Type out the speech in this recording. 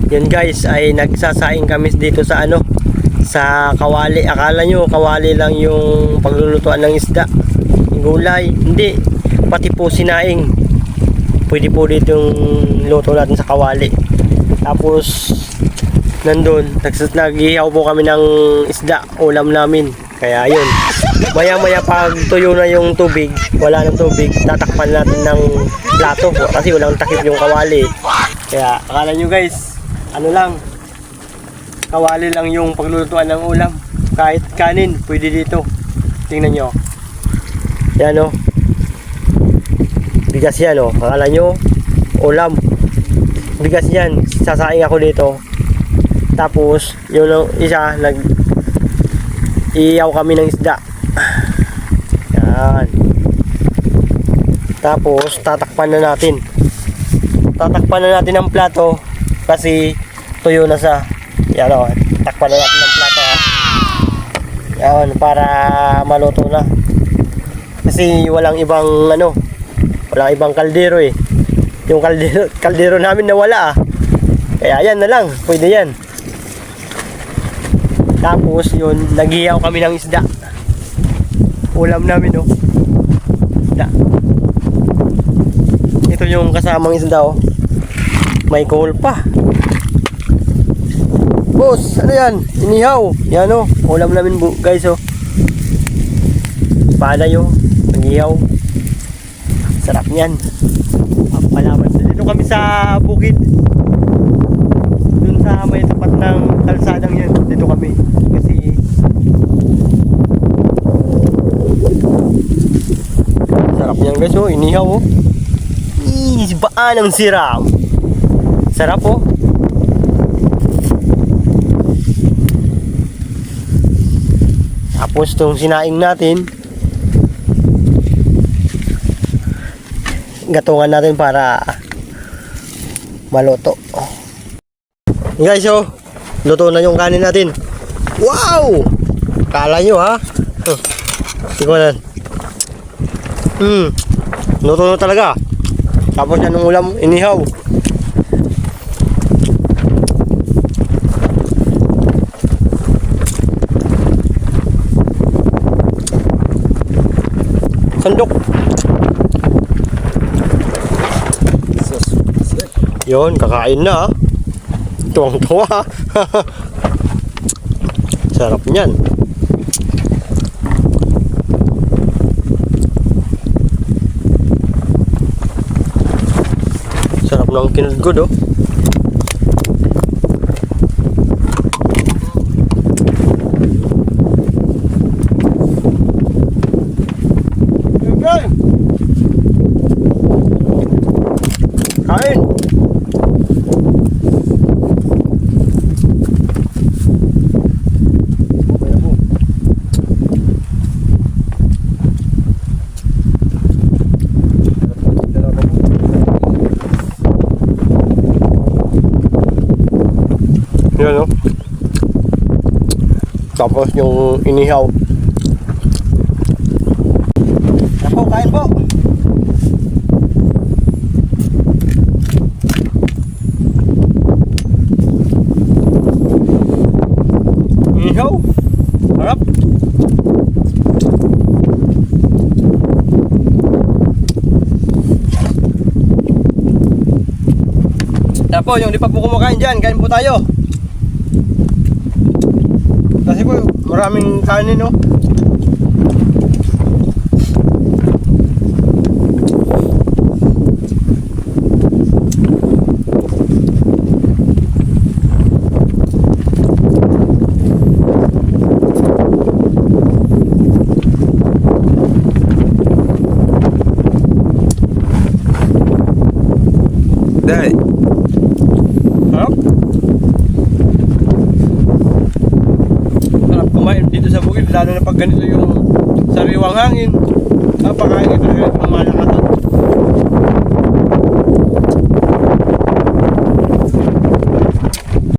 Yun guys, ay nagsasaing kami dito sa ano, sa kawali. Akala nyo kawali lang yung paglulutuan ng isda, yung gulay. Hindi, pati po sinaing. Pwede po dito yung luto natin sa kawali. Tapos nandun, nag-ihaw po kami ng isda, ulam namin. Kaya yun, maya maya pag tuyo na yung tubig, wala ng tubig, tatakpan natin ng plato po kasi walang takip yung kawali. Kaya akala nyo guys, ano lang, kawali lang yung paglulutuan ng ulam. Kahit kanin, pwede dito. Tingnan nyo. Yan o. Bigas yan o. Akala nyo, ulam. Bigas yan. Sasaing ako dito. Tapos, yung isa, iiyaw kami ng isda. Yan. Tapos, tatakpan na natin. Tatakpan na natin ang plato kasi tuyo na sa. Yan o. Takpan na natin ang plato ha. Yan, para maluto na. Kasi walang ibang ano, walang ibang kaldero eh. Yung kaldero namin nawala ah. Kaya yan na lang, pwede yan. Tapos yun, nag-ihaw kami ng isda. Ulam namin oh. Isda. Ito yung kasamang isda oh. May kohol pa. Boss, ano yan? Inihaw. Yan oh, ulam namin guys oh. Panay oh, nag-ihaw. Sarap niyan. Palaman. Dito kami sa bukid. Dun sa may tapat ng kalsadang yan. Dito kami. Kasi sarap niyan guys oh, inihaw oh. Baan ang siram. Sarap oh. Tapos itong sinaing natin, gatungan natin para maluto. Guys oh, luto na yung kanin natin. Wow! Kala nyo ha. Tingnan. Luto na talaga. Tapos yan ang ulam, inihaw. Sandok. Yun, kakain na. Tuwang-tuwa. Sarap niyan. Sarap ng kinudgod oh. Kain. Yan o. Tapos yung inihaw. Ako, kain po. Inihaw. Harap. Tapos yung di pa po kumakain dyan, kain po tayo. Kasi po maraming kanin no. Dahil sarap. Sarap kumain dito sa bukid, lalo na pag ganito yung sariwang hangin. Napakain ito ng malakas.